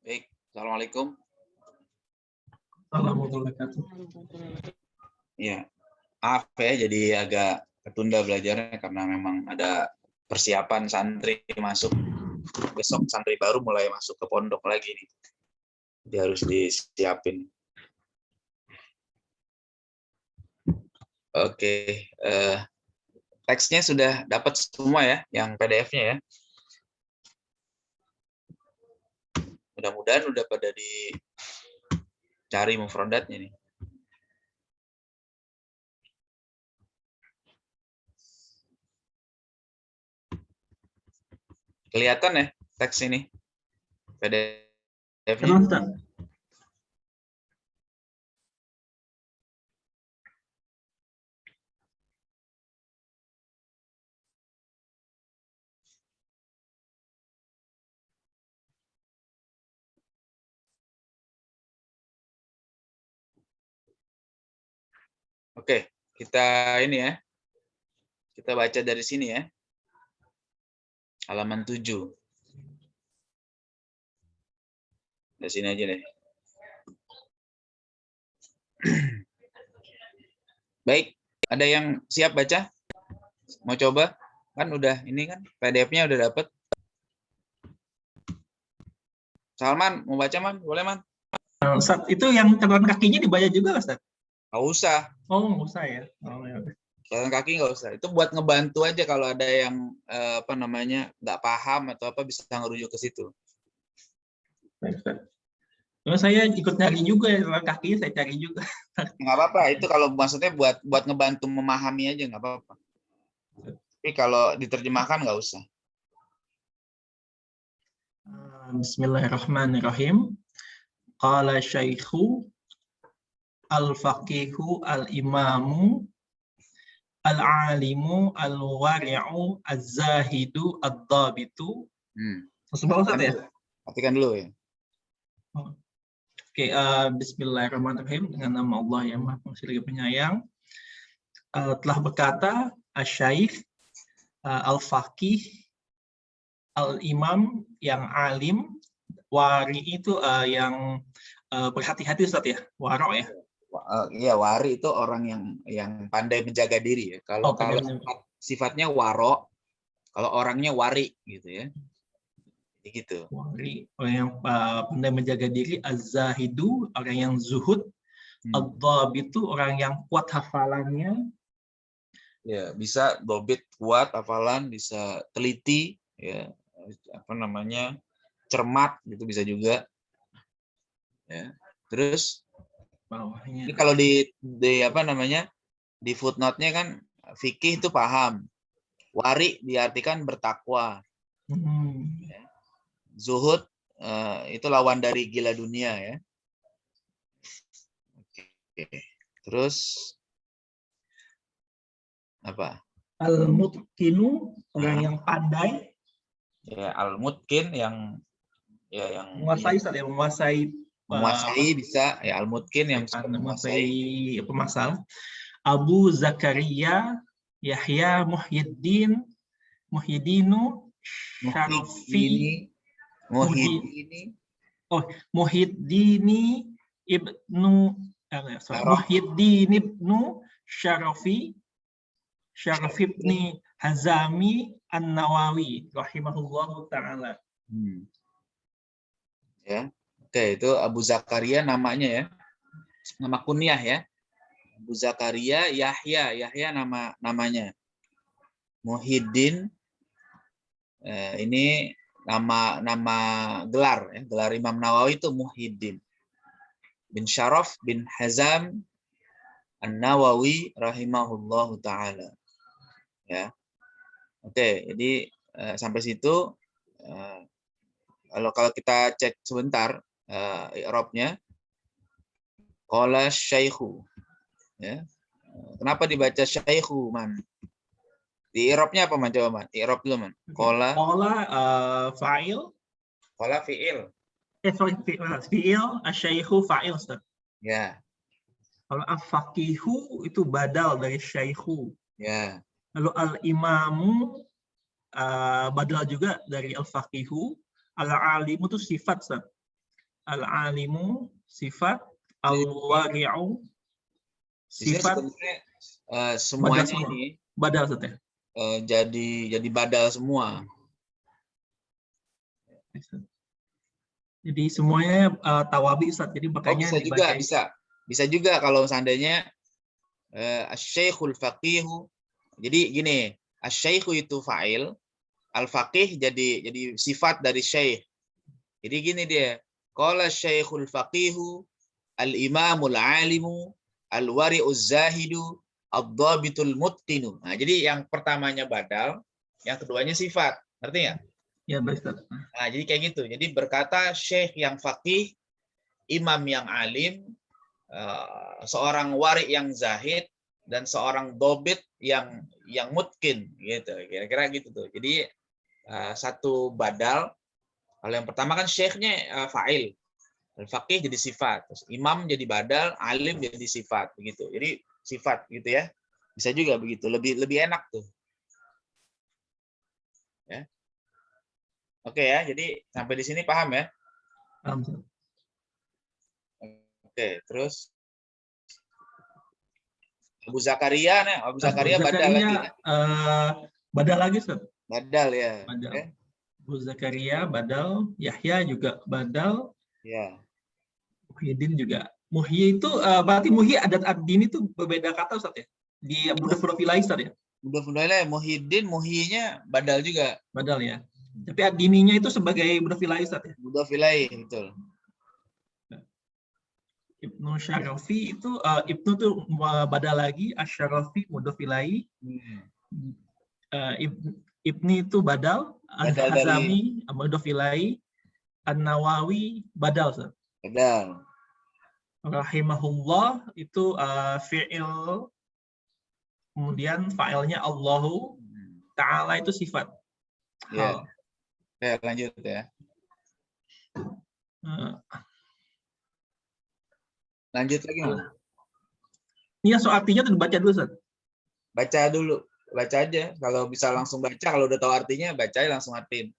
Baik, Assalamualaikum. Assalamualaikum. Ya, maaf ya, jadi agak ketunda belajarnya karena memang ada persiapan santri masuk. Besok santri baru mulai masuk ke pondok lagi nih. Jadi harus disiapin. Oke, teksnya sudah dapat semua ya, yang PDF-nya ya. Mudah-mudahan udah pada dicari mufradatnya nih. Kelihatan ya teks ini? PDF-nya? Oke, kita ini ya. Kita baca dari sini ya. Halaman 7. Dari sini aja deh. Baik, ada yang siap baca? Mau coba? Kan udah ini kan PDF-nya udah dapet. Salman, mau baca Man? Boleh Man? Ustaz, itu yang catatan kakinya dibaca juga Ustaz? Nggak usah. Oh, nggak usah ya. Oh, ya. Catatan kaki nggak usah. Itu buat ngebantu aja kalau ada yang nggak paham atau apa bisa ngerujuk ke situ. Baik, Ustaz. Saya ikut nyari juga ya, catatan kakinya saya cari juga. Nggak apa-apa. Itu kalau maksudnya buat ngebantu memahami aja nggak apa-apa. Tapi kalau diterjemahkan nggak usah. Bismillahirrahmanirrahim. Qala syaikhu al-faqihu al-imamu al-alimu al-wari'u az-zahidu ad-dabitu. Sebab Ustaz ya? Perhatikan dulu ya. Oke, bismillahirrahmanirrahim, dengan nama Allah yang Maha Pengasih lagi Penyayang. Telah berkata asy-syaikh al-faqih al-imam yang alim, wari itu yang berhati-hati Ustaz ya, waro ya. Iya, wari itu orang yang pandai menjaga diri ya. Kalau sifatnya waro, kalau orangnya wari gitu ya. Gitu. Wari, orang yang pandai menjaga diri, az-zahidu, orang yang zuhud, ad-dhabitu, orang yang kuat hafalannya. Ya, bisa dobit kuat hafalan, bisa teliti ya, cermat gitu bisa juga. Ya. Terus bawahnya. Ini kalau di footnote-nya kan fikih itu paham. Wari diartikan bertakwa. Ya. Zuhud itu lawan dari gila dunia ya. Oke. Terus apa? Al-mutqinu, orang yang pandai. Ya, al-mutqin yang menguasai bisa ya, al-mutqin yang bisa menguasai pemasal. Abu Zakaria Yahya Muhyiddinu Syarafi Muhyiddini ibnu Syaraf ibni Hazami An-Nawawi rahimahullahu ta'ala. Ya. Oke, itu Abu Zakaria namanya ya. Nama kunyah ya. Abu Zakaria Yahya namanya. Muhyiddin ini nama gelar ya. Gelar Imam Nawawi itu Muhyiddin bin Syaraf bin Hazam An-Nawawi rahimahullahu ta'ala. Ya. Oke, jadi sampai situ kalau kita cek sebentar i'rabnya qala syaikhu ya. Kenapa dibaca syaikhu Man? Di i'rabnya apa Man? Coba Man, i'rab dulu Man. Qala fa'il. Qala fi'il. Fi'il, asy-syaikhu fa'il Ustaz. Ya. Kalau al-faqihu itu badal dari syaikhu. Ya. Lalu al-imamu badal juga dari al-faqihu. Al-alimu itu sifat Ustaz. al-alimu sifat, al-wari'u sifat, sebenarnya badal semuanya semua. ini Badal Ustaz ya. jadi badal semua. Jadi semuanya tawabi Ustaz. Jadi makanya Bisa juga, dibaca. bisa juga kalau seandainya asy-syaikhul faqihu. Jadi gini, asy-syaikhu itu fa'il, al-faqih jadi sifat dari syekh. Jadi gini dia, qala syaikhul faqihu, al-imamul alimu, al-wari'uz zahidu, ad-dhabitul mutqinu. Nah, jadi yang pertamanya badal, yang keduanya sifat. Ngerti nggak? Ya, baik Ustaz. Nah, jadi kayak gitu. Jadi berkata syekh yang faqih, imam yang alim, seorang wari yang zahid, dan seorang dobit yang mutkin gitu. Kira-kira gitu tuh. Jadi satu badal. Kalau yang pertama kan syekhnya fa'il, al-faqih jadi sifat, terus imam jadi badal, alim jadi sifat begitu. Jadi sifat gitu ya. Bisa juga begitu. Lebih enak tuh. Ya. Oke ya, jadi sampai di sini paham ya? Paham, Ustaz. Oke, terus Abu Zakaria nih, Abu Zakaria Abu badal lagi. Zakaria badal lagi Ustaz. Badal ya. Badal. Oke. Abu Zakaria badal, Yahya juga badal, Ya. Muhyiddin juga. Muhyi itu berarti Muhyi adat ad-din itu berbeda kata Ustaz ya? Di Mudhaf ilaih Ustaz ya? Mudah-mudahan Muhyiddin, Muhyinya badal juga. Badal ya. Tapi ad-dininya itu sebagai Mudhaf ilaih Ustaz ya? Mudhaf ilaih, betul. Ibnu Syarafi itu Ibnu tuh badal lagi, Asy-Syarafi mudhaf ilaih. Ibni itu badal, Badal Al-Hazami mudhaf ilaih, An-Nawawi badal Ustaz. Badal. Rahimahullah itu fi'il, kemudian fa'ilnya Allahu Ta'ala itu sifat. Ya. Oke, lanjut ya. Lanjut lagi. Ini so artinya tuh dibaca dulu Ustaz. Baca dulu. Baca aja. Kalau bisa langsung baca, kalau udah tahu artinya, baca langsung artiin.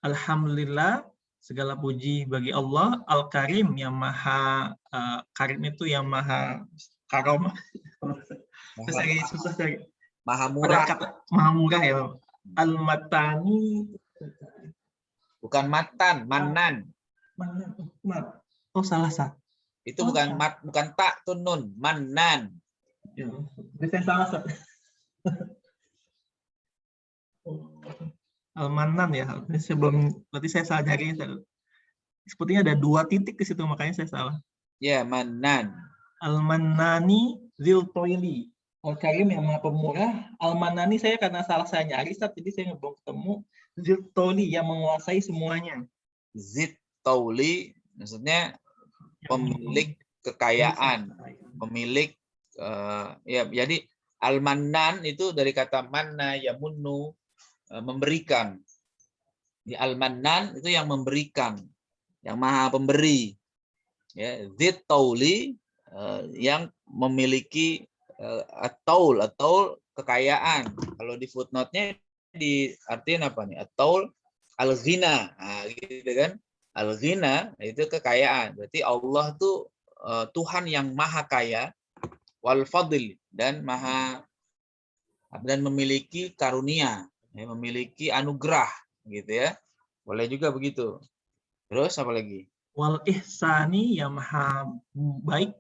Alhamdulillah, segala puji bagi Allah Al-Karim yang maha karim itu yang maha karom. Susah cari. Maha murah. Maha murah ya. Al-Matani. Bukan matan, manan. Oh, salah Sat. Itu bukan tak tuh nun, manan. Ya, saya salah Sat. Al-Manan ya. Berarti saya salah nyari. Sepertinya ada 2 titik di situ, makanya saya salah. Ya, manan. Al-Mannani Zil Toili. Al-Karim yang maha pemurah. Al-Mannani saya karena salah saya nyari, jadi saya belum ketemu. Zil Toili yang menguasai semuanya. Zid Tauli maksudnya pemilik kekayaan, pemilik ya, jadi al-mannan itu dari kata manna yamunnu, memberikan. Di al-mannan itu yang memberikan, yang maha pemberi. Ya, Zid Tauli yang memiliki at-taul kekayaan. Kalau di footnote-nya diartiin apa nih? At-taul al-ghina. Nah, gitu kan? Al-ghina itu kekayaan. Berarti Allah tuh Tuhan yang maha kaya, wal fadl, dan memiliki karunia, ya, memiliki anugerah gitu ya. Boleh juga begitu. Terus apa lagi? Wal ihsani yang maha baik.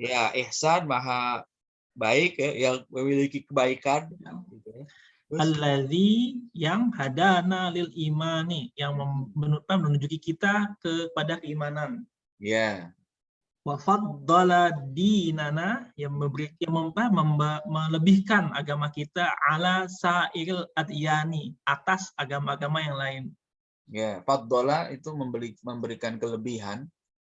Ya, ihsan maha baik ya, yang memiliki kebaikan gitu ya. Allazi yang hadana lil imani, yang menunjuki kita kepada keimanan. Ya. Wa faddala dinana, yang melebihkan agama kita ala sa'iril adyani, atas agama-agama yang lain. Ya, faddala itu memberikan kelebihan.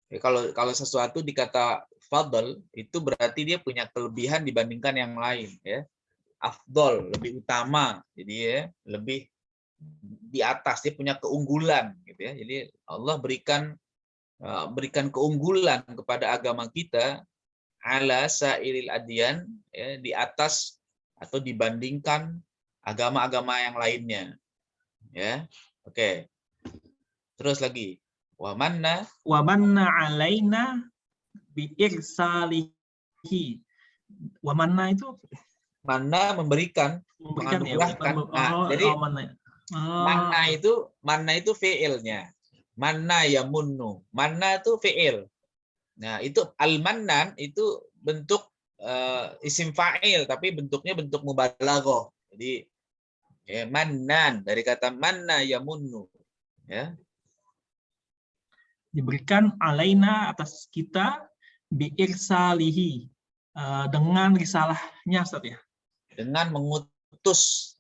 Ya, kalau sesuatu dikata fadl itu berarti dia punya kelebihan dibandingkan yang lain ya. Afdol, lebih utama, jadi ya lebih di atas, dia punya keunggulan gitu ya. Jadi Allah berikan keunggulan kepada agama kita ala sairil adyan, ya, di atas atau dibandingkan agama-agama yang lainnya ya. Oke, terus lagi Wa manna Wa manna alaina bi irsalihi. Wa manna itu manna memberikan, memberikan ya. menganugerahkan. Nah, jadi Manna. manna itu fiilnya. Manna yamunnu. Manna itu fiil. Nah, itu al-mannan itu bentuk isim fa'il tapi bentuknya bentuk mubalaghah. Jadi ya, mannan dari kata manna yamunnu, ya. Diberikan alaina atas kita bi irsalihi, dengan risalahnya, Ustaz ya. Dengan mengutus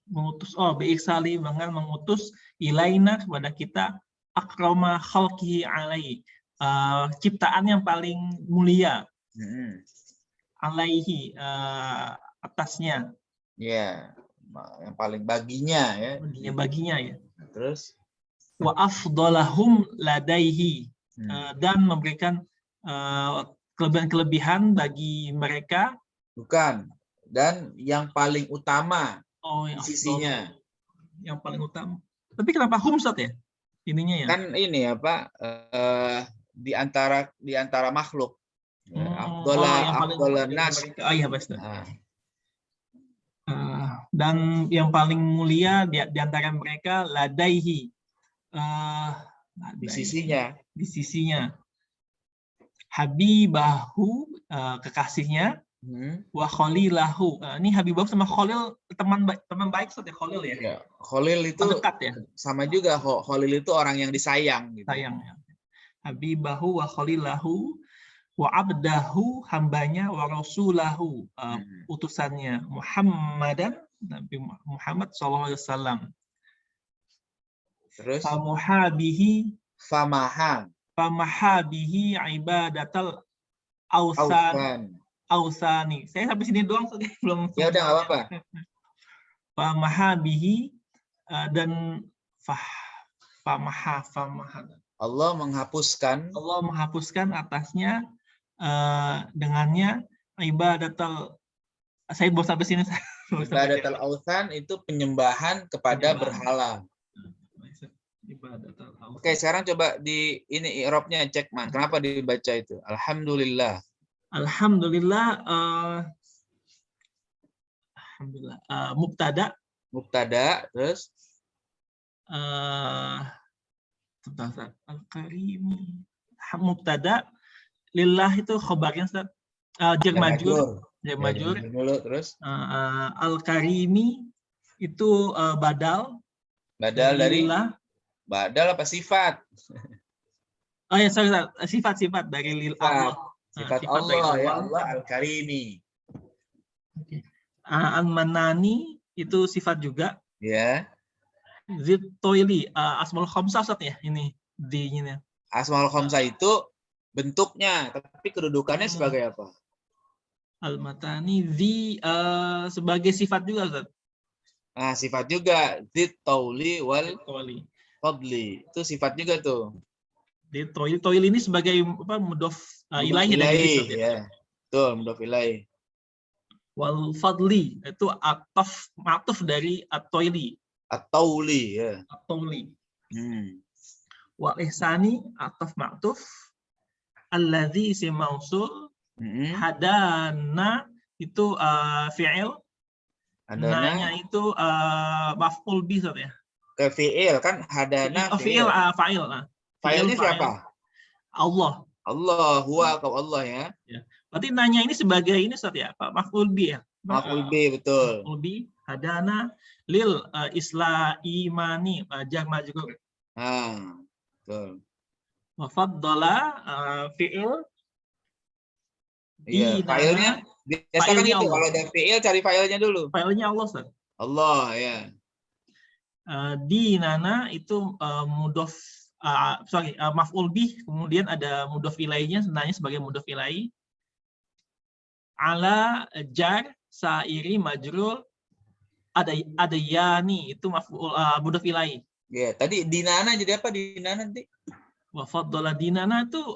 Bi irsali dengan mengutus ilaina kepada kita akrama khalqihi alaihi, ciptaan yang paling mulia alaihi, atasnya. Ya, yang paling baginya ya. Baginya ya. Terus Wa afdalahum ladaihi, dan memberikan kelebihan-kelebihan bagi mereka. Bukan. Dan yang paling utama Yang sisinya. Yang paling utama. Tapi kenapa hum, Ustaz ya? Ininya ya. Kan ini apa? Di antara makhluk. Afdala nas. Iya, Ustaz. Dan yang paling mulia di antara mereka ladaihi, Di sisinya. Habibahu, kekasihnya, wa khalilahu. Ini habibahu sama khalil teman baik, Ustaz ya, khalil ya. Ya, khalil itu dekat ya. Sama juga, khalil itu orang yang disayang gitu. Sayang ya. Habibahu wa khalilahu wa abdahu, hambanya, wa rasulahu, utusannya, Muhammadan, Nabi Muhammad SAW. Terus famahabihi ibadatal ausani. Saya sampai sini doang, belum. Ya udah, nggak apa-apa. Famahabihi, dan famaha. Allah menghapuskan atasnya, dengannya ibadatal. Saya belum sampai sini. Ibadatal ausan itu penyembahan kepada berhala. Oke, sekarang coba di ini i'rabnya cek, Man. Kenapa dibaca itu? Alhamdulillah. Alhamdulillah. Mubtada, terus Al-Karimi. Mubtada, lillah itu khobarnya, Ustaz. Jar majrur. Terus Al-Karimi itu badal dari lillah. Badal apa sifat? Oh ya, sorry, sifat dari lil Allah. Sifat Allah, ya Allah Al-Karimi. Al-Manani itu sifat juga. Ya. Zitoili, Asmaul Khamsah, Ustaz ya, ini D-nya. Asmaul Khamsah itu bentuknya, tapi kedudukannya sebagai apa? Al-Matani sebagai sifat juga, Ustaz. Nah, sifat juga. Zitoili wal fadli. Itu sifat juga tuh. Toil ini sebagai apa, mudhof ilahi ya. Betul, mudhof ilahi. Wal fadli itu ma'tuf dari at-toili. At-tauli, ya. At-tauli. Wal ihsani ataf ma'tuf. Alladzi isim mausul. Hadana itu fi'il. Nanya itu maf'ul bih, ya. Ke fi'il kan, hadana fi'il. Fa'il. Fa'ilnya siapa? Allah. Allah, huwa kau Allah, ya. Berarti nanya ini sebagai ini, Ustaz ya, Pak, maf'ul bih ya. Maf'ul bih, betul. Maf'ul bih, hadana lil imani, jar majrur. Betul. Wa faddala fi'il. Iya, fa'ilnya biasa kan itu, kalau ada fi'il cari fa'ilnya dulu. Fa'ilnya Allah, Ustaz. Allah, ya. Dinana itu mudhof, maf'ul bih, kemudian ada mudhof ilaihinya, sebenarnya sebagai mudhof ilaihi. Ala jar sairi majrur, ada yani itu maf'ul mudhof ilaihi. Ya, tadi dinana jadi apa dinana nanti? Wa faddala dinana itu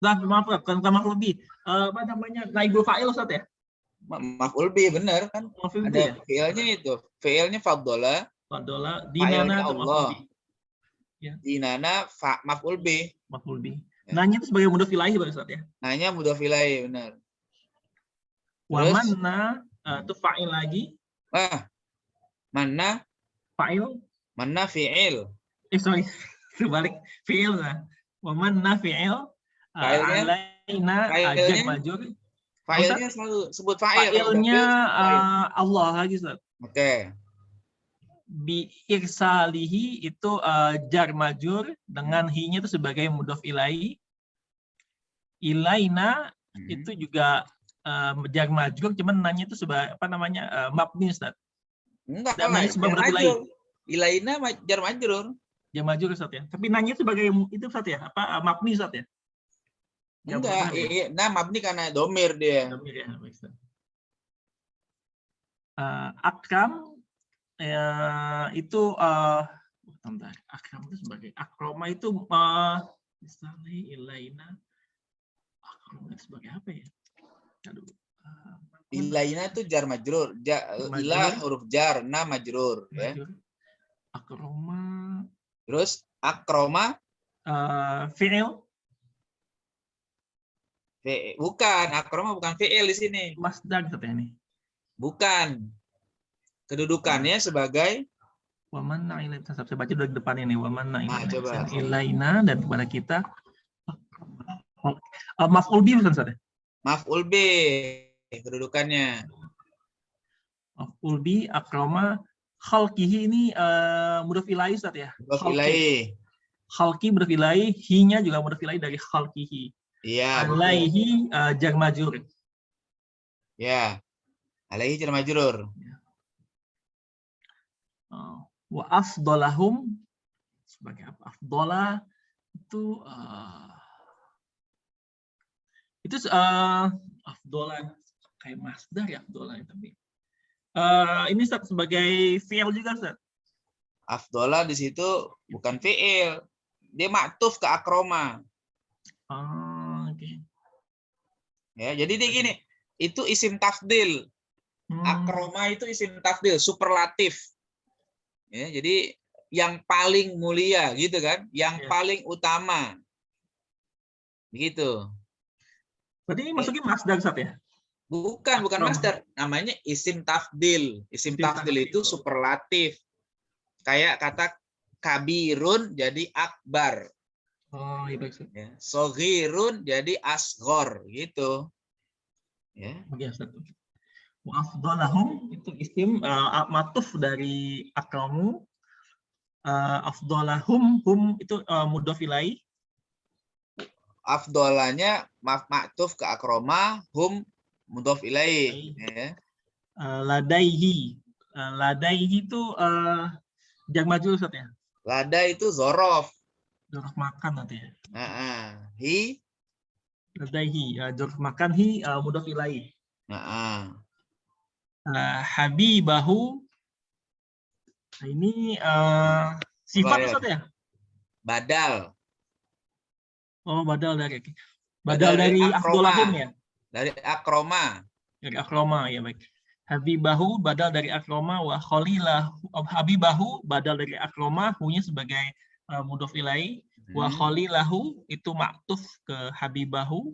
bukan maf'ul bih. Apa namanya? Naibul fa'il, Ustaz ya? Maf'ul bih, benar kan? Ada fi'ilnya itu. Fi'ilnya faddala. Dinana Allah. Ya. Dinana maf'ul bih. Maf'ul bih. Ya. Nanya itu sebagai mudhof ilaih Pak Ustaz ya. Nanya mudhof ilaih, benar. Wa Terus manna itu fa'il lagi. Mana Fa'il. fi'il. Sorry. Kebalik. Fi'il lah. Wa manna fi'il. Fa'ilnya Alaina jar majur. Fa'ilnya selalu sebut fa'il. Fa'ilnya Allah lagi Ustaz. Oke. Bi irsalihi itu jar majur dengan hi-nya itu sebagai mudhof ilaih. Ilaina itu juga jar majur, cuman nanya itu sebagai apa namanya mabni Ustaz. Enggak Dan lah, nanya sebagai mudhof ilaih. Ilaina jar majrur. Jar majur Ustaz ya. Tapi nanya sebagai itu Ustaz ya, apa mabni Ustaz ya? Enggak, nah mabni karena domir dia. Domir ya, Ustaz. Akram itu akram itu sebagai akroma itu misalnya ilaina akroma sebagai apa ya? Aduh. Ilaina itu jar majrur. Ilah huruf jar, na majrur ya. Akroma. Terus akroma fi'il. Bukan, akroma bukan fi'il di sini. Masdar katanya nih. Bukan. Kedudukannya sebagai wamanna ilaina. Saya baca dari depannya nih. Wamanna ilaina dan kepada kita. Maf'ul bih Ustaz. Maf'ul bih kedudukannya. Maf'ul bih akroma khalqihi ini mudhof ilaih Ustaz ya. Mudhof ilaih. Khalqi mudhof ilaih, hi-nya juga mudhof ilaih dari khalqihi. Iya, alaihi jar majrur. Ya. Alaihi jar majrur. Wa afdalahum sebagai apa? Afdala itu afdolan kayak masdar ya afdolan tapi ini Ustaz sebagai fi'il juga Ustaz. Afdola di situ bukan fi'il, dia maktuf ke akroma. Okay. Ya, jadi dia gini, itu isim tafdil. Akroma itu isim tafdil, superlatif. Ya, jadi yang paling mulia gitu kan, yang paling utama. Begitu. Berarti ini masuknya masdar Ustaz ya? Bukan masdar, namanya isim tafdil. Isim tafdil itu superlatif. Kayak kata kabirun jadi akbar. Oh, iya Ustaz. Ya, soghirun jadi asghor gitu. Ya. Oke, Ustaz. Wa afdalahum itu isim matuf dari akramu. Afdalahum hum itu mudhof ilaih. Afdolanya maktuf ke akroma, hum mudhof ilaih. Ya. Ladaihi. Ladaihi itu jar majrur Ustaz ya. Lada itu zorof. Zorof makan nanti ya. Hi. Ladaihi zorof makan hi mudhof ilaih. Habibahu. Nah, ini sifat Ustaz ya? Badal. Oh, badal dari afdolahum ya? Dari akroma. Dari akroma ya baik. Habibahu badal dari akroma wa khalilahu. Habibahu badal dari akroma, hu-nya sebagai mudhof ilaih. Wa khalilahu itu maktuf ke habibahu.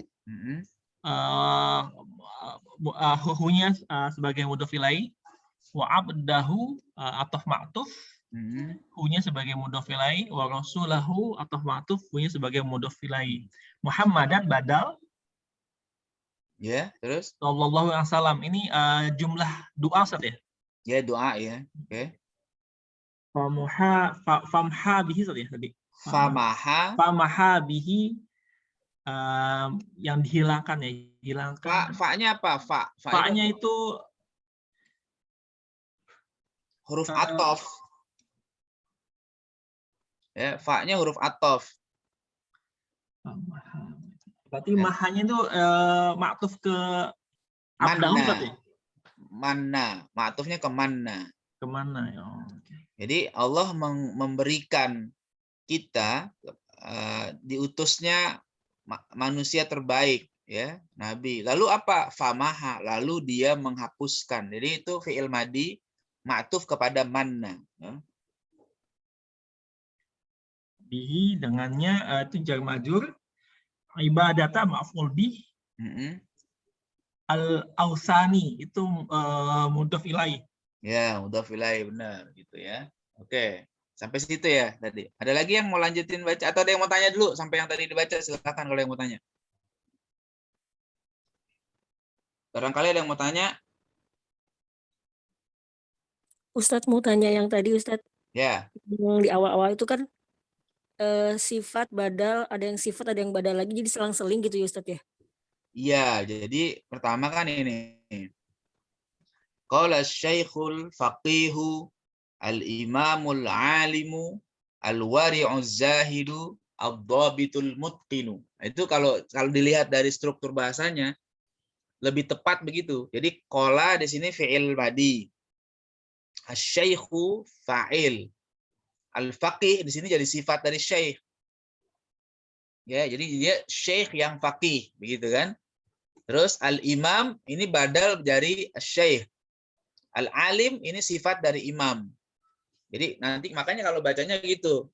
Hu-nya sebagai mudhof ilaih. Wa abdahu ataf maktuf. Hu-nya sebagai mudhof ilaih, wa rasulahu atau ma'tuf, hu-nya sebagai mudhof ilaih. Muhammadan badal. Ya, terus Sallallahu alaihi wasallam. Ini jumlah doa Ustaz ya? Ya, doa ya. Oke. Famha bihi Ustaz ya tadi. Famaha bihi yang dihilangkan ya, hilangkan. Fa-nya apa? Fa-nya itu huruf atof. Ya, fa-nya huruf atof. Berarti mahanya itu maktuf ke abdahu ya? Mana? Maktufnya ke mana? Kemana ya? Jadi Allah memberikan kita diutusnya manusia terbaik ya, nabi. Lalu apa? Famaha, lalu dia menghapuskan. Jadi itu fi'il madi maktuf kepada manna. Ya. bihi dengannya itu jar majrur, ibadata maf'ul bih, al-ausani itu mudhof ilaih. Ya, mudhof ilaih, benar gitu ya. Oke, sampai situ ya tadi. Ada lagi yang mau lanjutin baca atau ada yang mau tanya dulu sampai yang tadi dibaca? Silakan kalau yang mau tanya. Barangkali ada yang mau tanya? Ustadz mau tanya yang tadi Ustadz, Ya. yang di awal-awal itu kan sifat badal, ada yang sifat, ada yang badal lagi, jadi selang-seling gitu ya Ustadz ya? Iya, jadi pertama kan ini. Qala syekhul faqihu al-imamul alimu al-wari'uz zahidu ad-dhabitul mutqinu. Itu kalau dilihat dari struktur bahasanya lebih tepat begitu. Jadi qala di sini fi'il madi. Asy-syaikhu fa'il. Al-faqih di sini jadi sifat dari syekh. Ya, jadi dia syekh yang faqih, begitu kan? Terus al-imam ini badal dari syekh. Al-alim ini sifat dari imam. Jadi nanti makanya kalau bacanya gitu.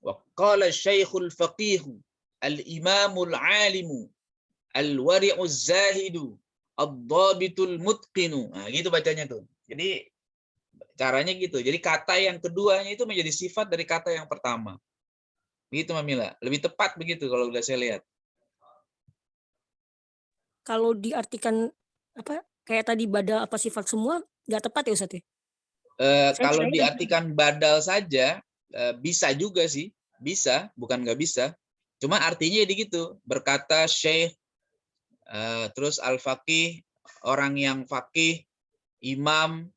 Wa qala syaikhul faqihu al-imamul alimu al-wari'uz zahidu ad-dhabitul mutqinu. Nah, gitu bacanya tuh. Jadi caranya gitu. Jadi kata yang keduanya itu menjadi sifat dari kata yang pertama. Begitu Mamila. Lebih tepat begitu kalau udah saya lihat. Kalau diartikan apa kayak tadi badal apa sifat semua nggak tepat ya Ustadz ya? Kalau diartikan badal saja bisa juga sih, bisa, bukan nggak bisa. Cuma artinya jadi gitu, berkata syekh, terus al-faqih, orang yang faqih, imam,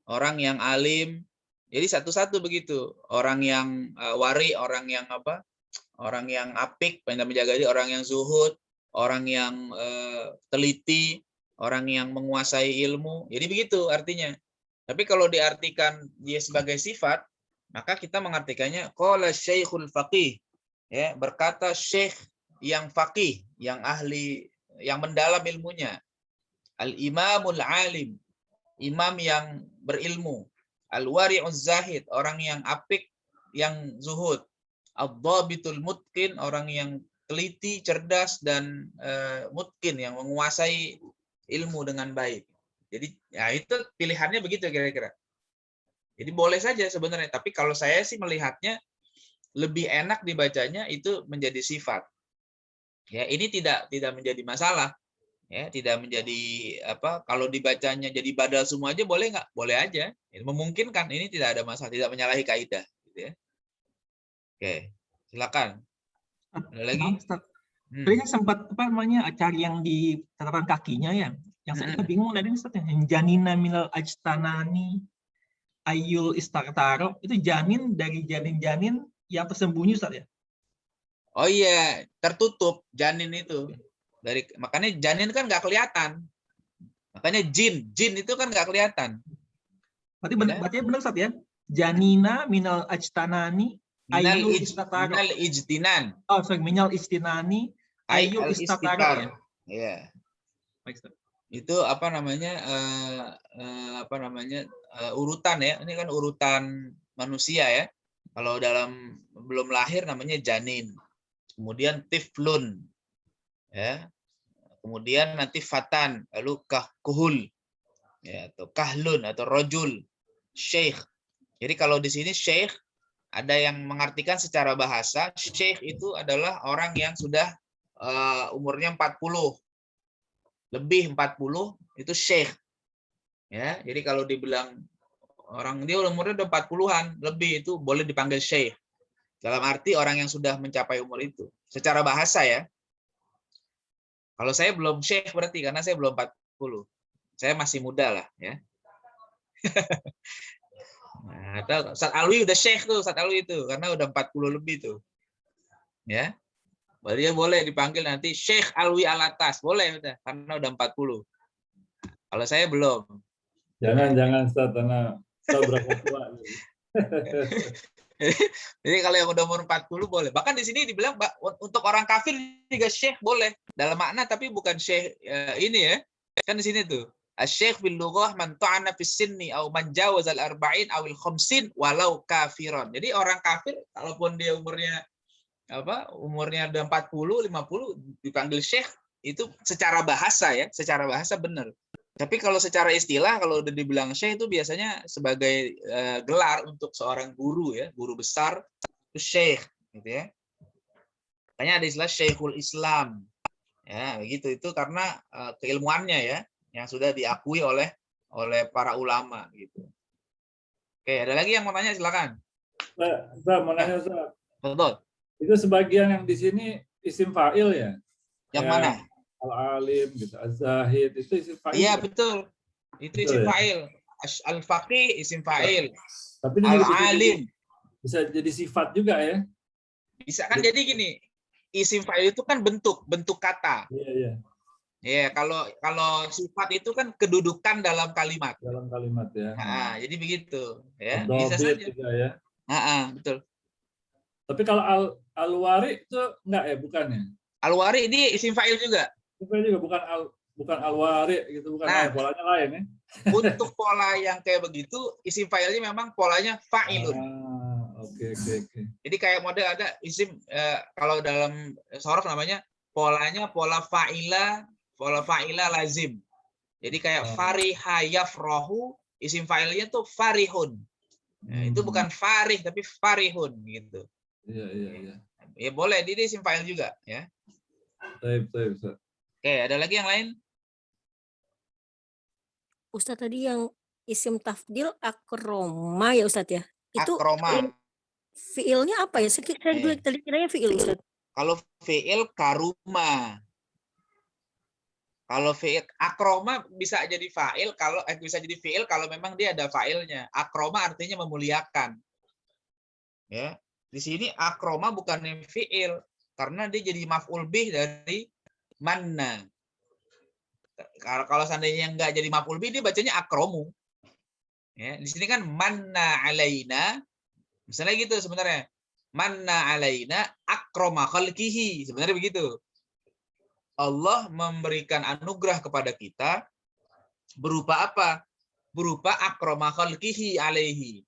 orang yang alim. Jadi satu-satu begitu. Orang yang wari, orang yang apa? Orang yang apik, pandai menjaga diri, orang yang zuhud, orang yang teliti, orang yang menguasai ilmu. Jadi begitu artinya. Tapi kalau diartikan dia sebagai sifat, maka kita mengartikannya qala syekhul faqih. Ya, berkata syekh yang faqih, yang ahli, yang mendalam ilmunya. Al-imamul alim, imam yang berilmu. Al-wari'uz zahid, orang yang apik, yang zuhud. Ad-dhabitul mutqin, orang yang teliti, cerdas, dan mutqin, yang menguasai ilmu dengan baik. Jadi ya itu pilihannya begitu kira-kira. Jadi boleh saja sebenarnya, tapi kalau saya sih melihatnya lebih enak dibacanya itu menjadi sifat. Ya, ini tidak menjadi masalah. Ya, tidak menjadi apa, kalau dibacanya jadi badal semua aja boleh nggak? Boleh aja. Ini memungkinkan, ini tidak ada masalah, tidak menyalahi kaidah gitu ya. Oke, silakan. Ada lagi? Tadi kan sempat apa namanya cari yang di catatan kakinya ya. Yang saya bingung dari Ustaz ya, yang janina minal ajtanani ayul istartaro, itu janin dari janin-janin yang tersembunyi Ustaz ya? Oh iya, tertutup janin itu. Makanya janin kan nggak kelihatan. Makanya jin itu kan nggak kelihatan. Berarti benar Ustaz ya? Janina minal ajtanani ayul istartaro. Minal ijtinan. Oh, sorry, minal ijtinani ayul istartaro ya. Iya. Baik, Ustaz. Itu apa namanya urutan ya, ini kan urutan manusia ya. Kalau dalam belum lahir namanya janin, kemudian tiflun ya, kemudian nanti fatan, lalu kuhul ya, atau kahlun atau rojul, syekh. Jadi kalau di sini syekh ada yang mengartikan secara bahasa syekh itu adalah orang yang sudah umurnya 40 lebih, 40 itu syekh. Ya, jadi kalau dibilang orang dia umurnya udah 40-an lebih itu boleh dipanggil syekh. Dalam arti orang yang sudah mencapai umur itu. Secara bahasa ya. Kalau saya belum syekh berarti karena saya belum 40. Saya masih muda lah ya. Nah, Ustaz Alwi udah syekh tuh, Ustaz Alwi itu karena udah 40 lebih tuh. Ya. Dia boleh dipanggil nanti Syekh Alwi Alatas, boleh udah karena udah 40. Kalau saya belum. Jangan Ustaz, karena saya berapa tua. Jadi kalau yang udah umur 40 boleh. Bahkan di sini dibilang untuk orang kafir juga syekh boleh. Dalam makna tapi bukan syekh ini ya. Kan di sini tuh Asy-syekh fil lughah man ta'ana fis sinni aw man jawazal arba'in awil khamsin walau kafiron. Jadi orang kafir kalaupun dia umurnya umurnya udah 40, 50 dipanggil syekh itu secara bahasa ya, secara bahasa benar. Tapi kalau secara istilah kalau udah dibilang syekh itu biasanya sebagai gelar untuk seorang guru ya, guru besar itu syekh gitu ya. Makanya ada istilah Syekhul Islam. Ya, begitu itu karena keilmuannya ya yang sudah diakui oleh para ulama gitu. Oke, ada lagi yang mau tanya silakan. Ustaz, mau nanya Ustaz. Betul. Itu sebagian yang di sini isim fa'il ya? Yang Ya, mana? Al-alim gitu, Az-zahid itu isim fa'il. Iya, ya? betul. Itu Betul isim ya? fa'il. Al-faqih isim fa'il. Tapi ini juga Al-alim bisa jadi sifat juga ya? bisa kan jadi gini. Isim fa'il itu kan bentuk kata. Iya, iya. Ya, kalau sifat itu kan kedudukan dalam kalimat. Dalam kalimat ya. Jadi begitu ya. Ad-dhabit Bisa saja. juga ya. Betul. Tapi kalau al-wari itu enggak ya, bukan ya? Al-wari ini isim fa'il juga. Bukan juga, bukan al-wari gitu, bukan. Nah, polanya lain ya. Untuk pola yang kayak begitu, isim fa'ilnya memang polanya fa'ilun. Oke. Jadi kayak model ada isim kalau dalam sorof namanya polanya pola fa'ila lazim. Jadi kayak fariha yafrahu, isim fa'ilnya tuh farihun. Nah, itu bukan farih tapi farihun gitu. Iya. Ya boleh, ini isim fa'il juga ya. Baik. Oke, ada lagi yang lain? Ustadz tadi yang isim tafdil akroma ya Ustadz ya? Itu Akroma. fiilnya apa ya? Saya dulu tadi kiranya fiil Ustadz. Kalau fiil karuma. Kalau fiil akroma bisa jadi fa'il bisa jadi fiil kalau memang dia ada fa'ilnya. Akroma artinya memuliakan. Ya. Di sini akroma bukan fiil karena dia jadi maf'ul bih dari manna. Kalau seandainya nggak jadi maf'ul bih dia bacanya akromu. Ya, di sini kan manna alaina. Misalnya gitu sebenarnya. Manna alaina akroma khalqihi. Sebenarnya begitu. Allah memberikan anugerah kepada kita berupa apa? Berupa akroma khalqihi alaihi.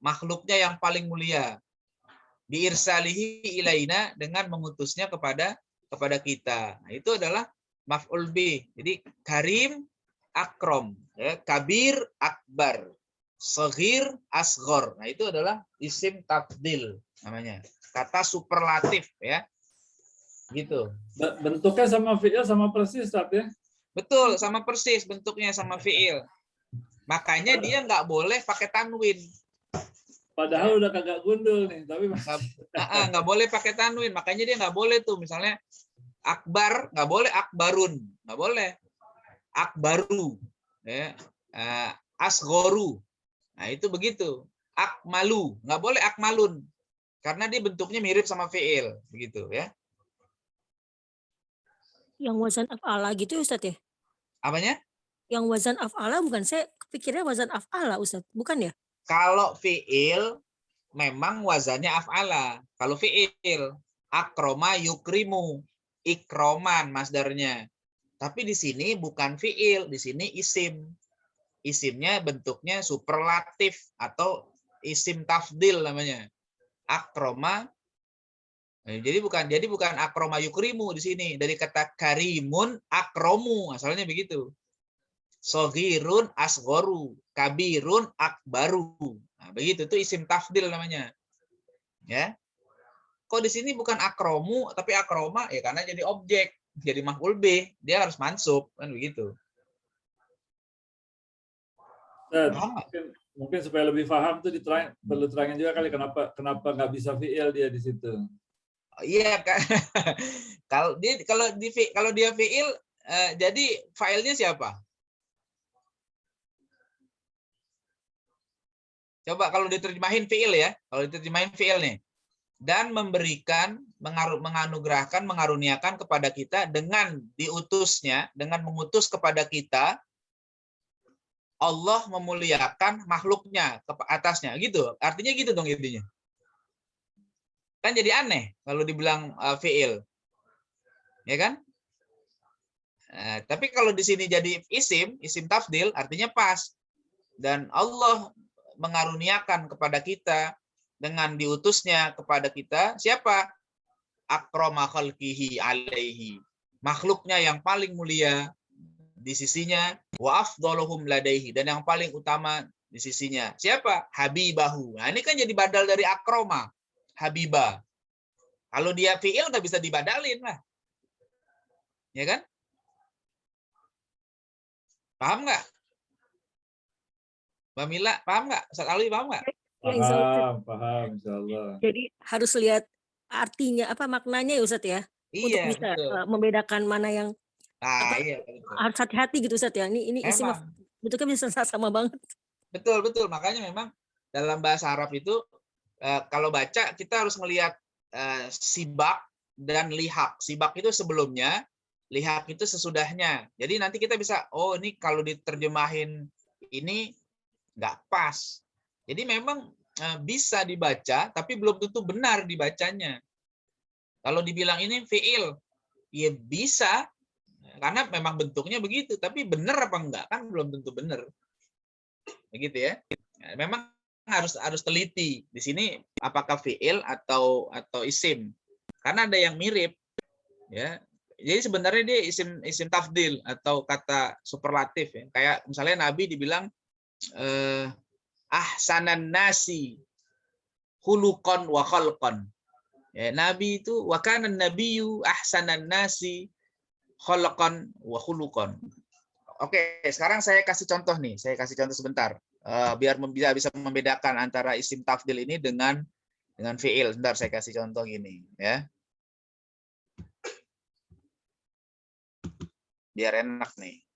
Makhluknya yang paling mulia. Biirsalihi ilaina dengan mengutusnya kepada kita. Nah, itu adalah maf'ul bih. Jadi karim akrom, ya, kabir akbar, saghir asghor. Nah, itu adalah isim tafdil namanya. Kata superlatif ya. Gitu. Bentuknya sama fi'il sama persis, Ustaz ya? Betul, sama persis bentuknya sama fi'il. Makanya dia nggak boleh pakai tanwin. Padahal udah kagak gundul nih, tapi nggak boleh pakai tanwin. Makanya dia nggak boleh tuh, misalnya akbar nggak boleh, akbarun nggak boleh, akbaru, ya, asgoru. Nah itu begitu. Akmalu nggak boleh, akmalun, karena dia bentuknya mirip sama fi'il, begitu ya. Yang wazan af'ala gitu ya Ustadz ya? Apanya? Yang wazan af'ala bukan, saya kepikirnya wazan af'ala Ustadz, bukan ya? Kalau fi'il memang wazannya af'ala. Kalau fi'il akroma yukrimu, ikroman masdarnya. Tapi di sini bukan fi'il, di sini isim. Isimnya bentuknya superlatif atau isim tafdil namanya. Akroma. Jadi bukan akroma yukrimu di sini, dari kata karimun akromu, asalnya begitu. Soghirun asghoru, kabirun akbaru. Nah, begitu itu isim tafdil namanya. Ya. Kok di sini bukan akromu tapi akroma, ya karena jadi objek, jadi maf'ul bih, dia harus mansub kan begitu. Mungkin supaya lebih paham tuh perlu terangin juga kali kenapa nggak bisa fi'il dia di situ. Iya kan. kalau dia fi'il jadi fa'ilnya siapa? Coba kalau diterjemahin fi'il ya, kalau diterjemahin fi'il nih. Dan memberikan, menganugerahkan, mengaruniakan kepada kita dengan diutusnya, dengan mengutus kepada kita, Allah memuliakan makhluknya ke atasnya, gitu. Artinya gitu dong intinya. Kan jadi aneh kalau dibilang fi'il. Ya kan? Tapi kalau di sini jadi isim tafdil artinya pas. Dan Allah mengaruniakan kepada kita dengan diutusnya kepada kita siapa? Akrama khalqihi alaihi. Makhluknya yang paling mulia di sisinya, wa afdaluhum ladaihi, dan yang paling utama di sisinya. Siapa? Habibahu. Nah, ini kan jadi badal dari akroma, habibah. Kalau dia fi'il nggak bisa dibadalin lah. Ya kan? Paham nggak? Mbak Mila, paham nggak? Ustaz Alwi, paham nggak? Ya, insya Allah. Paham, insya Allah. Jadi harus lihat artinya apa maknanya ya Ustadz ya. Untuk Iya, bisa betul. membedakan mana yang Nah, iya, betul. harus hati-hati gitu Ustadz ya. Ini isim Memang. bentuknya bisa sama banget. Betul. Makanya memang dalam bahasa Arab itu kalau baca kita harus melihat sibak dan lihak. Sibak itu sebelumnya, lihak itu sesudahnya. Jadi nanti kita bisa, oh ini kalau diterjemahin ini nggak pas. Jadi memang bisa dibaca, tapi belum tentu benar dibacanya. Kalau dibilang ini fi'il, ya bisa, karena memang bentuknya begitu. Tapi benar apa enggak? Kan belum tentu benar. Begitu ya. Memang harus teliti. Di sini apakah fi'il atau isim. Karena ada yang mirip. Ya. Jadi sebenarnya dia isim tafdil atau kata superlatif. Ya. Kayak misalnya Nabi dibilang, ahsanan nasi khuluqan wa khalqan. Ya, Nabi itu wa kana nabiyyu ahsanan nasi khalqan wa khuluqan. Oke, sekarang saya kasih contoh nih. Saya kasih contoh sebentar. Biar bisa membedakan antara isim tafdil ini dengan fi'il. Sebentar saya kasih contoh gini, ya. Biar enak nih.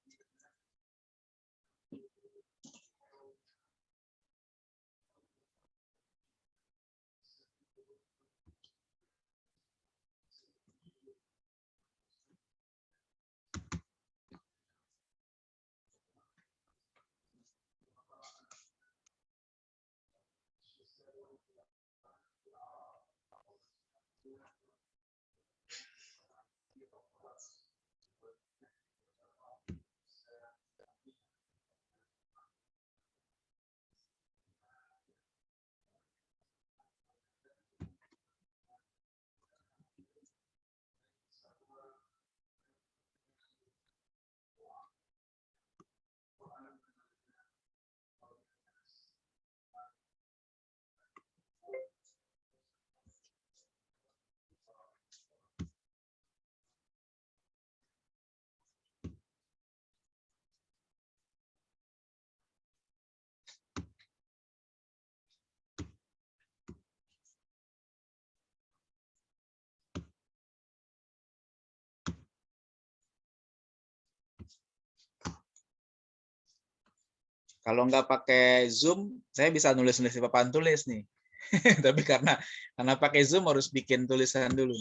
Kalau nggak pakai Zoom, saya bisa nulis-nulis di papan tulis nih. Tapi karena pakai Zoom harus bikin tulisan dulu.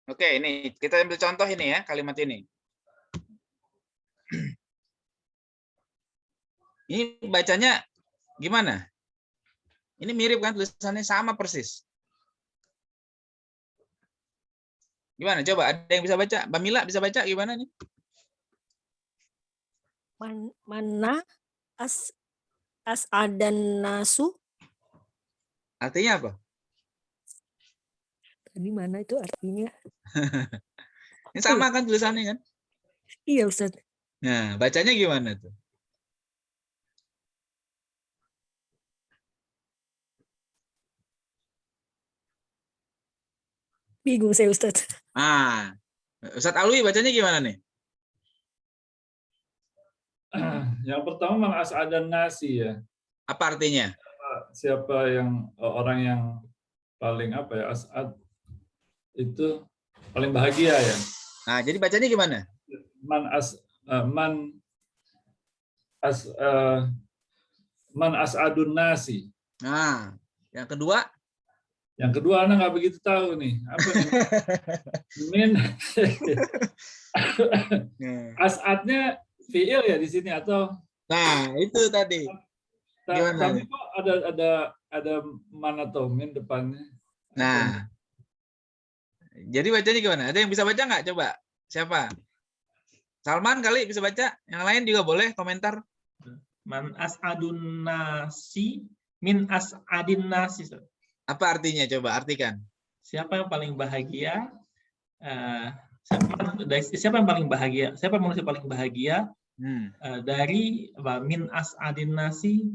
Oke, ini kita ambil contoh ini ya, kalimat ini. Ini bacanya gimana? Ini mirip kan tulisannya, sama persis. Gimana? Coba ada yang bisa baca? Mbak Mila bisa baca gimana nih? Mana adan nasu? Artinya apa? Tadi mana itu artinya? Ini sama kan tulisannya kan? Iya Ustaz. Nah, bacanya gimana tuh? Bingung saya Ustadz. Ah, Ustadz Alwi bacanya gimana nih? Yang pertama man as'adan nasi ya. Apa artinya? Siapa yang orang yang paling apa ya, as'ad itu paling bahagia ya. Nah, jadi bacanya gimana? Man as'adun nasi. Nah, yang kedua? Yang kedua anak nggak begitu tahu nih. Apa nih? Min as'adnya fi'il ya di sini atau? Nah, itu tadi. Gimana? Tapi kok ada man atau min depannya? Nah, jadi bacanya gimana? Ada yang bisa baca nggak? Coba. Siapa? Salman kali bisa baca. Yang lain juga boleh komentar. Man as'adun nasi min as'adin nasi. Apa artinya? Coba artikan. Siapa yang paling bahagia? Siapa yang paling bahagia? Siapa manusia paling bahagia dari min as'adin nasi?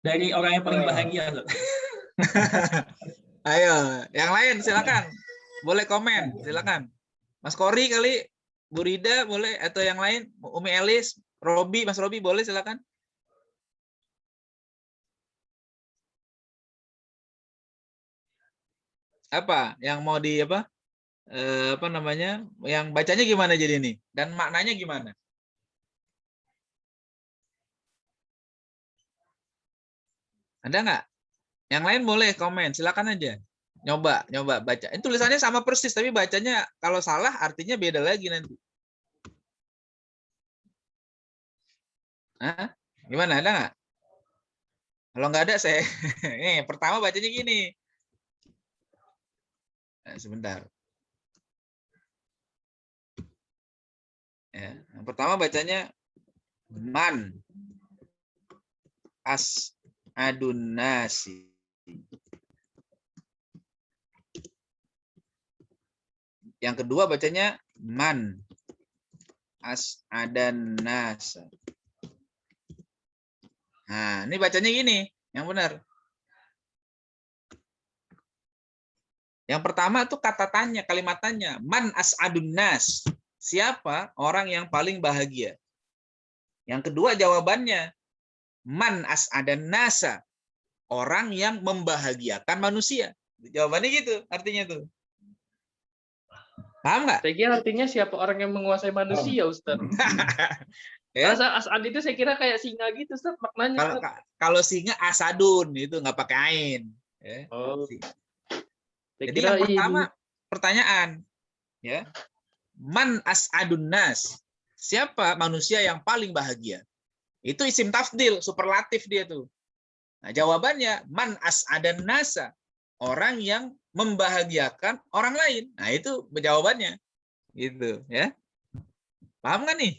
Dari orang yang paling bahagia. Ayo, yang lain silakan. Boleh komen, silakan. Mas Kori kali, Bu Rida boleh, atau yang lain, Umi Elis, Robi, Mas Robi boleh silakan. Apa yang mau di apa namanya? Yang bacanya gimana jadi ini? Dan maknanya gimana? Ada nggak? Yang lain boleh komen, silakan aja. Nyoba baca. Ini tulisannya sama persis, tapi bacanya kalau salah artinya beda lagi nanti. Hah? Gimana? Ada nggak? Kalau nggak ada saya, nih pertama bacanya gini. Nah, sebentar. Ya, yang pertama bacanya man as'adun nasi. Yang kedua bacanya man as'adan nas. Nah, ini bacanya gini, yang benar. Yang pertama tuh kata tanya, kalimat tanya, man as'adun nas. Siapa orang yang paling bahagia? Yang kedua jawabannya, man as'adan nasa. Orang yang membahagiakan manusia. Jawabannya gitu, artinya tuh. Paham nggak? Saya kira artinya siapa orang yang menguasai manusia, Ustaz. Ya? As'ad itu saya kira kayak singa gitu, Ustaz, maknanya. Kalau singa asadun, itu nggak pakai ain. Ya. Oh. Jadi yang pertama pertanyaan, ya, man as'adun nas, siapa manusia yang paling bahagia? Itu isim tafdil, superlatif dia tuh. Nah, jawabannya man as'adan nasa, orang yang membahagiakan orang lain. Nah, itu jawabannya. Gitu, ya. Paham nggak nih?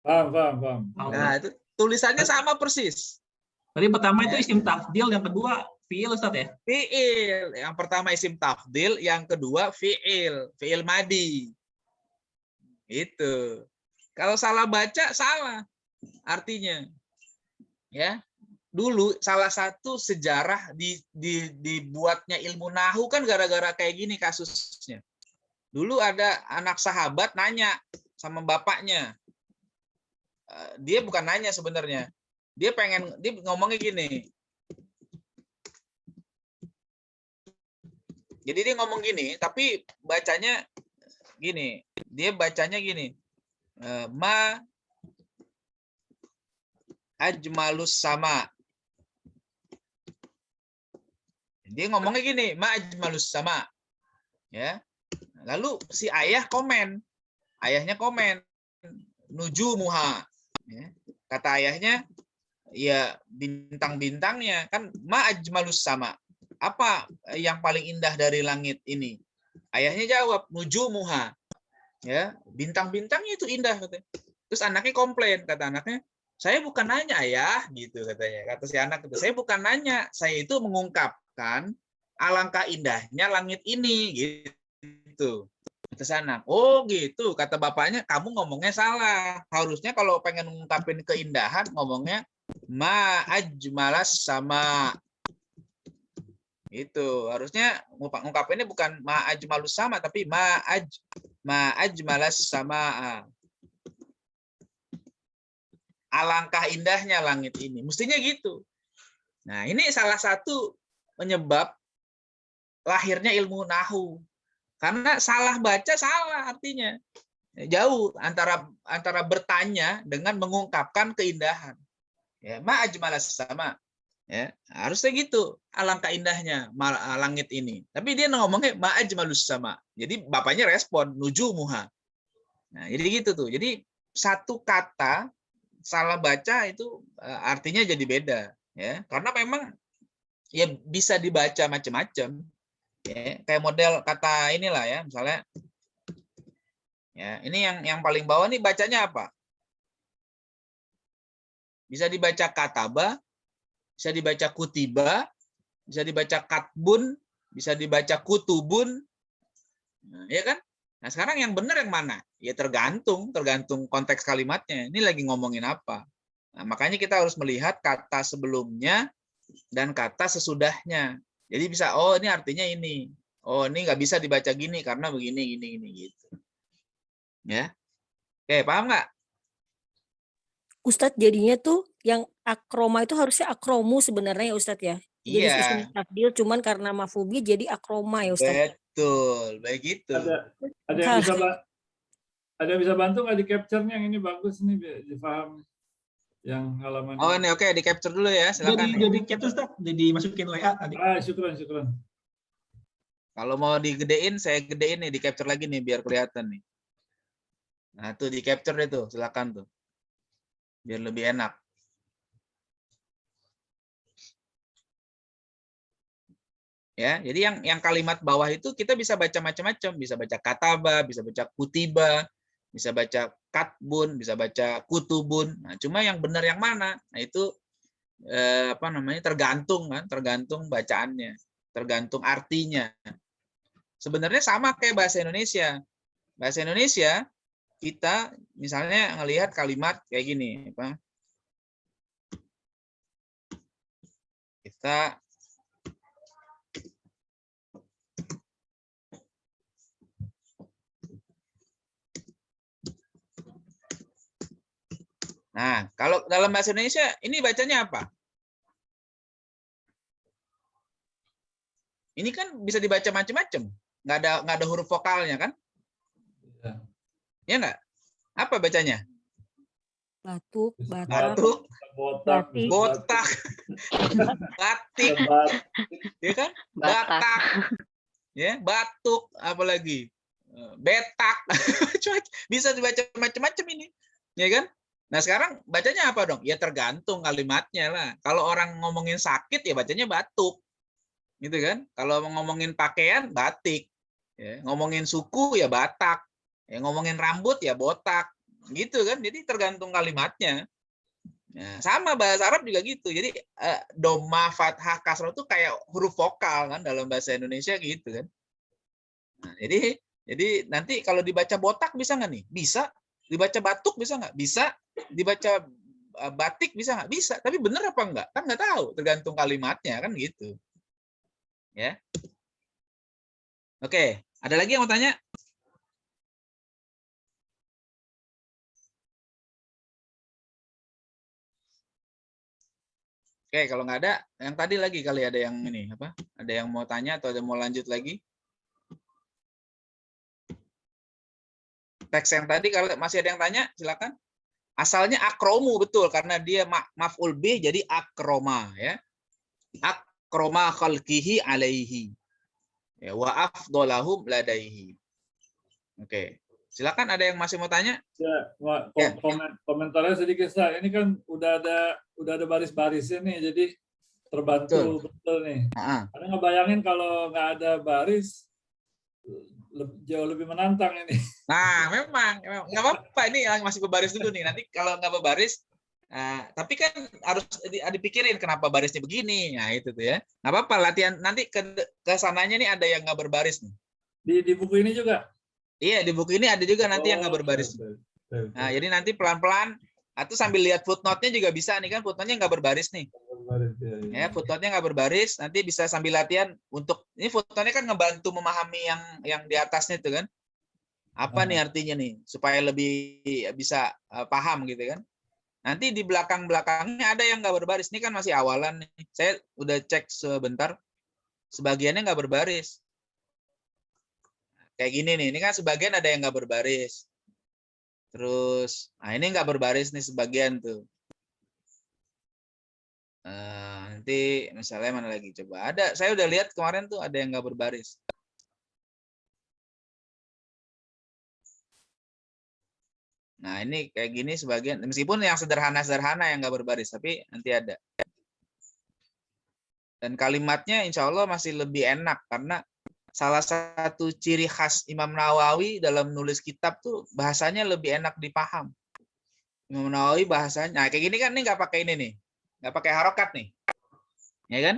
Paham. Nah, itu tulisannya sama persis. Tadi pertama itu isim tafdil, yang kedua fi'il, Ustaz ya? Fi'il. Yang pertama isim tafdil, yang kedua fi'il. Fi'il madi. Itu. Kalau salah baca, salah artinya. Ya. Dulu salah satu sejarah dibuatnya ilmu nahu kan gara-gara kayak gini kasusnya. Dulu ada anak sahabat nanya sama bapaknya. Dia bukan nanya sebenarnya. Dia ngomongnya gini. Jadi dia ngomong gini, tapi bacanya gini. Dia bacanya gini. Ma ajmalus sama. Dia ngomongnya gini, ma ajmalus sama. Ya. Lalu si ayah komen. Ayahnya komen. Nuju muha. Ya. Kata ayahnya, ya bintang-bintangnya kan ma ajmalus sama. Apa yang paling indah dari langit ini? Ayahnya jawab, nuju muha. Ya, bintang-bintangnya itu indah katanya. Terus anaknya komplain, kata anaknya, saya bukan nanya ayah, gitu katanya. Kata si anak itu, saya bukan nanya, saya itu mengungkapkan alangkah indahnya langit ini, gitu. Kata si anak, oh gitu, kata bapaknya, kamu ngomongnya salah. Harusnya kalau pengen mengungkapin keindahan, ngomongnya ma ajmalas sama. Itu harusnya ngungkapinnya bukan ma'ajmalus sama, tapi ma'ajmalas samaa. Alangkah indahnya langit ini. Mestinya gitu. Nah, ini salah satu penyebab lahirnya ilmu nahu. Karena salah baca salah artinya. Jauh antara bertanya dengan mengungkapkan keindahan. Ya, ma'ajmalas sama. Ya, harusnya gitu. Alangkah indahnya langit ini. Tapi dia ngomongnya ma'ajmalus sama. Jadi bapaknya respon nujumuha. Nah, jadi gitu tuh. Jadi satu kata salah baca itu artinya jadi beda, ya. Karena memang ya bisa dibaca macam-macam. Ya, kayak model kata inilah ya, misalnya ya, ini yang paling bawah nih bacanya apa? Bisa dibaca kataba, bisa dibaca kutiba, bisa dibaca katbun, bisa dibaca kutubun. Nah, ya kan? Nah, sekarang yang benar yang mana? Ya tergantung konteks kalimatnya. Ini lagi ngomongin apa? Nah, makanya kita harus melihat kata sebelumnya dan kata sesudahnya. Jadi bisa, oh ini artinya ini. Oh ini nggak bisa dibaca gini karena begini, gini gitu. Ya, oke, paham nggak? Ustadz, jadinya tuh yang akroma itu harusnya akromu sebenarnya ya Ustadz ya. Jadi Iya. isim takdil cuman karena maf'ul jadi akroma ya Ustadz. Betul, begitu. Ada yang bisa bantu nggak di capture-nya? Yang ini bagus nih, biar dipahami. Yang halaman. Oh ini oke, di capture dulu ya, silakan. Jadi capture Ustaz, jadi masukin WA tadi. Syukran. Kalau mau digedein, saya gedein nih, di capture lagi nih biar kelihatan nih. Nah tuh di capture itu, silakan tuh, biar lebih enak. Ya, jadi yang kalimat bawah itu kita bisa baca macam-macam, bisa baca kataba, bisa baca kutiba, bisa baca katbun, bisa baca kutubun. Nah, cuma yang benar yang mana? Nah, itu tergantung bacaannya, tergantung artinya. Sebenarnya sama kayak bahasa Indonesia. Bahasa Indonesia kita misalnya ngelihat kalimat kayak gini, apa? Kita Nah, kalau dalam bahasa Indonesia ini bacanya apa? Ini kan bisa dibaca macam-macam. Nggak ada huruf vokalnya kan? Ya nggak? Apa bacanya? Batuk, Batuk, batik, botak, batik, ya kan? Batak, ya, batuk, apalagi betak, bisa dibaca macam-macam ini, ya kan? Nah sekarang bacanya apa dong? Ya tergantung kalimatnya lah. Kalau orang ngomongin sakit ya bacanya batuk, gitu kan? Kalau ngomongin pakaian batik, ya. Ngomongin suku ya Batak, ya. Ngomongin rambut ya botak, gitu kan? Jadi tergantung kalimatnya. Nah, sama bahasa Arab juga gitu. Jadi doma, fathah, kasrah itu kayak huruf vokal kan dalam bahasa Indonesia gitu kan. Nah, jadi nanti kalau dibaca botak bisa nggak nih? Bisa. Dibaca batuk bisa nggak? Bisa. Dibaca batik bisa nggak? Bisa. Tapi benar apa enggak? Kan nggak tahu. Tergantung kalimatnya kan gitu. Ya. Oke. Ada lagi yang mau tanya? Oke, kalau nggak ada, yang tadi lagi kali ada yang ini apa? Ada yang mau tanya atau ada mau lanjut lagi? Teks yang tadi kalau masih ada yang tanya, silakan. Asalnya akromu betul karena dia maf'ul bih jadi akroma ya. Akroma khalqihi alaihi. Ya, wa afdolahum ladaihi. Oke. Silakan ada yang masih mau tanya? Ya, komentarnya sedikit Ustaz. Ini kan udah ada baris-barisnya nih, jadi terbantu betul nih. Karena ngebayangin kalau nggak ada baris jauh lebih menantang ini. Nah, memang nggak apa-apa, ini yang masih berbaris dulu nih. Nanti kalau nggak berbaris, tapi kan harus dipikirin kenapa barisnya begini. Nah itu tuh ya. Nggak apa-apa, latihan nanti ke sananya nih ada yang nggak berbaris nih. Di buku ini juga? Iya, di buku ini ada juga nanti yang nggak berbaris. Nah, jadi nanti pelan-pelan Atau sambil lihat footnote-nya juga bisa nih kan, footnote-nya nggak berbaris nih. Ya, footnote-nya nggak berbaris, nanti bisa sambil latihan untuk ini footnote-nya kan ngebantu memahami yang di atasnya itu kan. Apa nih artinya nih supaya lebih bisa paham gitu kan. Nanti di belakang-belakangnya ada yang nggak berbaris. Ini kan masih awalan nih. Saya udah cek sebentar, sebagiannya nggak berbaris. Kayak gini nih, ini kan sebagian ada yang nggak berbaris. Terus, nah ini nggak berbaris nih sebagian tuh. Nanti misalnya mana lagi coba ada, saya udah lihat kemarin tuh ada yang nggak berbaris. Nah ini kayak gini sebagian, meskipun yang sederhana-sederhana yang nggak berbaris, tapi nanti ada. Dan kalimatnya insya Allah masih lebih enak karena salah satu ciri khas Imam Nawawi dalam nulis kitab tuh bahasanya lebih enak dipaham. Imam Nawawi bahasanya, nah kayak gini kan nih nggak pakai ini nih, nggak pakai harokat nih, ya kan?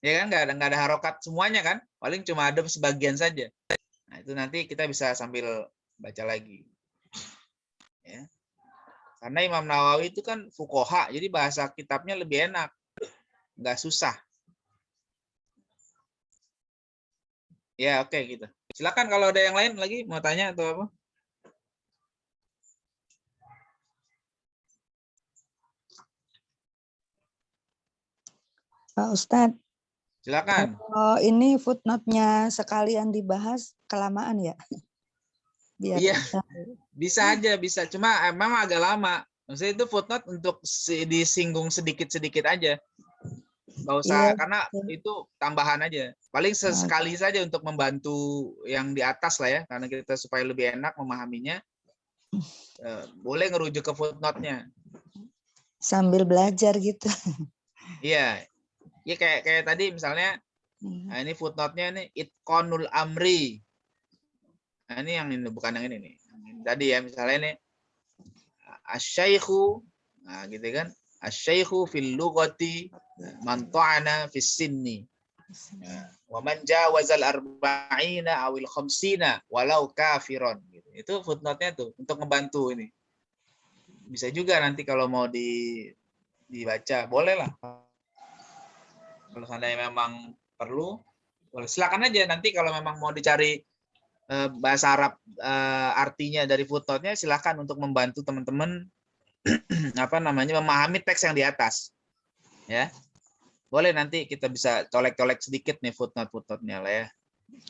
Ya kan nggak ada harokat semuanya kan, paling cuma ada sebagian saja. Nah itu nanti kita bisa sambil baca lagi. Ya. Karena Imam Nawawi itu kan fuqaha, jadi bahasa kitabnya lebih enak, nggak susah. Ya oke gitu. Silakan kalau ada yang lain lagi mau tanya atau apa? Pak Ustadz, Silakan. kalau ini footnote-nya sekalian dibahas kelamaan ya? Biar Iya, bisa aja, bisa. Cuma memang agak lama. Maksudnya itu footnote untuk disinggung sedikit-sedikit aja. Nggak usah, karena itu tambahan aja. Paling sesekali saja untuk membantu yang di atas lah ya, karena kita supaya lebih enak memahaminya. Boleh ngerujuk ke footnote-nya. Sambil belajar gitu. Iya, ya kayak tadi misalnya, nah ini footnote-nya nih itqanul amri. Nah ini yang ini bukan yang ini nih. Tadi ya misalnya ini asyaikhu, nah gitu kan, asyaikhu fil lughati man ta'ana fis sinni. Wa man jawazal arba'ina awil khamsina walau kafiron. Gitu. Itu footnote-nya tuh untuk ngebantu ini. Bisa juga nanti kalau mau dibaca, boleh lah. Kalau seandainya memang perlu, boleh. Silakan aja nanti kalau memang mau dicari bahasa Arab artinya dari footnote-nya, silakan untuk membantu teman-teman apa namanya memahami teks yang di atas. Ya. Boleh nanti kita bisa colek-colek sedikit nih footnote-footnote-nya lah ya.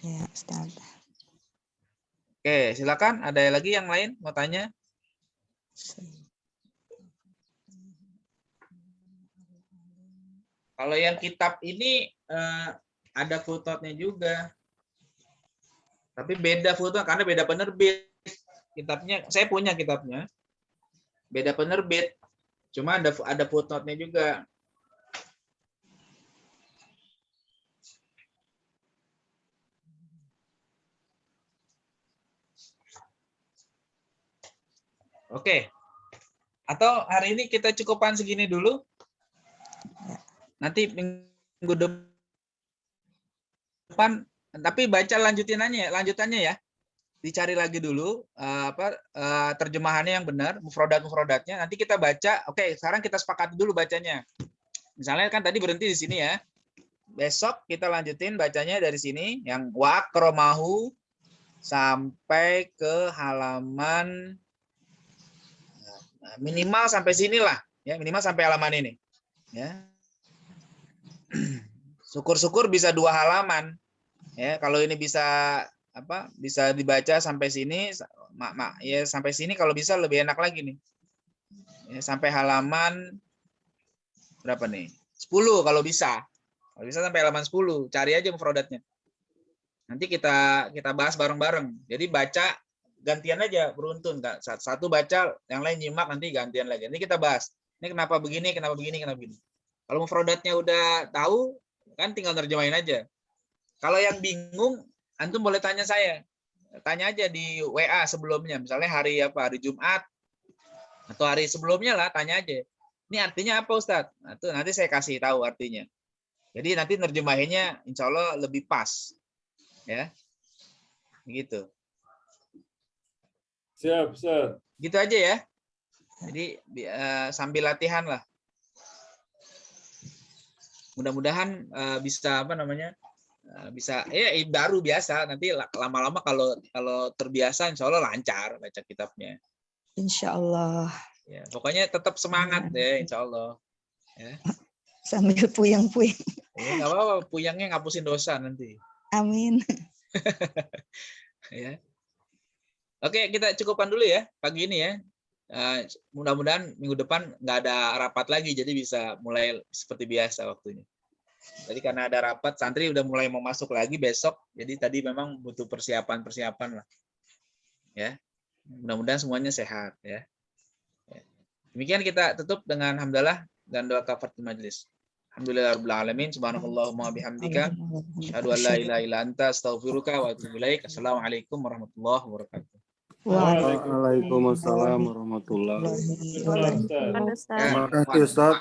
Ya, Ustaz. Oke, silakan. Ada lagi yang lain mau tanya? Kalau yang kitab ini ada footnote-nya juga. Tapi beda footnote karena beda penerbit. Kitabnya, saya punya kitabnya. Beda penerbit. Cuma ada footnote-nya juga. Oke. Atau hari ini kita cukupkan segini dulu. Nanti minggu depan, tapi baca lanjutannya ya. Dicari lagi dulu terjemahannya yang benar, mufradat-mufradatnya. Nanti kita baca. Oke, sekarang kita sepakati dulu bacanya. Misalnya kan tadi berhenti di sini ya. Besok kita lanjutin bacanya dari sini yang wa akramahu sampai ke halaman minimal sampai sinilah ya, minimal sampai halaman ini. Ya. Syukur-syukur bisa 2 halaman. Ya, kalau ini bisa bisa dibaca sampai sini, ya sampai sini kalau bisa lebih enak lagi nih. Ya, sampai halaman berapa nih? 10 kalau bisa. Kalau bisa sampai halaman 10, cari aja mufradatnya. Nanti kita bahas bareng-bareng. Jadi baca gantian aja beruntun, Kak. Satu baca, yang lain nyimak, nanti gantian lagi. Nanti kita bahas. Ini kenapa begini, kenapa begini, kenapa begini. Kalau mufradatnya udah tahu, kan tinggal nerjemahin aja. Kalau yang bingung, antum boleh tanya saya. Tanya aja di WA sebelumnya. Misalnya hari hari Jumat atau hari sebelumnya lah, tanya aja. Ini artinya apa, Ustadz? Nah, itu nanti saya kasih tahu artinya. Jadi nanti nerjemahinnya insya Allah lebih pas. Ya. Gitu. Siap. Gitu aja ya. Jadi sambil latihan lah. Mudah-mudahan bisa bisa baru biasa, nanti lama-lama kalau terbiasa insya Allah lancar baca kitabnya. Insya Allah. Ya, pokoknya tetap semangat deh insya Allah. Ya. Sambil puyeng-puyeng. Ya, nggak apa-apa, puyengnya ngapusin dosa nanti. Amin. Ya. Oke, kita cukupkan dulu ya pagi ini ya. Mudah-mudahan minggu depan nggak ada rapat lagi, jadi bisa mulai seperti biasa waktunya. Tadi karena ada rapat, santri udah mulai mau masuk lagi besok, jadi tadi memang butuh persiapan lah. Ya, mudah-mudahan semuanya sehat ya. Demikian kita tutup dengan hamdalah dan doa kafaratul majelis. Alhamdulillahirabbil alamin, subhanakallahumma bihamdika, asyhadu an la ilaha illa anta, astaghfiruka wa atubu ilaik. Assalamualaikum warahmatullahi wabarakatuh. Waalaikumsalam warahmatullahi wabarakatuh. Ustaz. Terima kasih Ustaz.